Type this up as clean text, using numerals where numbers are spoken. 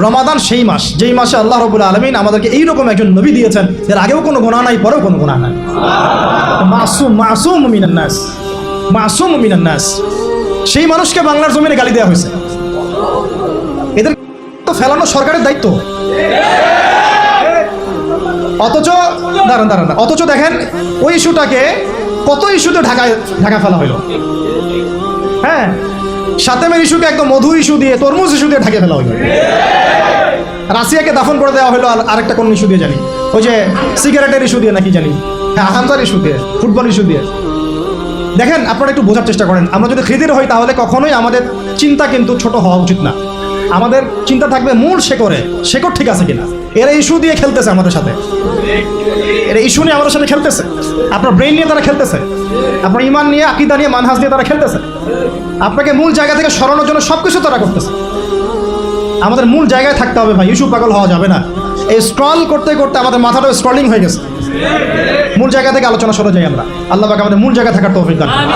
রমাদান সেই মাস যেই মাসে আল্লাহ রাব্বুল আলামিন আমাদেরকে এইরকম একজন নবী দিয়েছেন, এর আগেও কোনো গুনাহ নাই, পরেও কোনো গুনাহ নাই। মাসুম মিনান নাস, মাসুম মিনান নাস। সেই মানুষকে বাংলার জমিনে গালি দেওয়া হয়েছে। এদের তো ফেলানো সরকারের দায়িত্ব। অথচ দেখেন ওই ইস্যুটাকে কত ইস্যুতে ঢাকা ফেলা হইল। হ্যাঁ, সাতেমের ইস্যুকে একদম মধু ইস্যু দিয়ে, তরমুজ ইস্যু দিয়ে ঢাকে ফেলা হইল। রাশিয়াকে দাফন করে দেওয়া হলো আরেকটা কোন ইস্যু দিয়ে জানি, ওই যে সিগারেটের ইস্যু দিয়ে নাকি জানি, হ্যাঁ হামজার ইস্যু দিয়ে, ফুটবল ইস্যু দিয়ে। দেখেন, আপনারা একটু বোঝার চেষ্টা করেন। আমরা যদি খিদির হই তাহলে কখনোই আমাদের চিন্তা কিন্তু ছোট হওয়া উচিত না। আমাদের চিন্তা থাকবে মূল শেকড়ে, শেকড় ঠিক আছে কিনা। এরা ইস্যু দিয়ে খেলতেছে আমাদের সাথে, এরা ইস্যু নিয়ে আমাদের সাথে খেলতেছে। আপনার ব্রেন নিয়ে তারা খেলতেছে, আপনার ইমান নিয়ে, আকীদা নিয়ে, মানহাজ নিয়ে তারা খেলতেছে। আপনাকে মূল জায়গা থেকে সরানোর জন্য সবকিছু তারা করতেছে। আমাদের মূল জায়গায় থাকতে হবে ভাই, ইস্যু পাগল হওয়া যাবে না। এই স্ক্রল করতে করতে আমাদের মাথাটা স্ক্রলিং হয়ে গেছে। মূল জায়গা থেকে আলোচনা সরে যাই আমরা। আল্লাহ পাক আমাদের মূল জায়গায় থাকার তৌফিক দান করুন।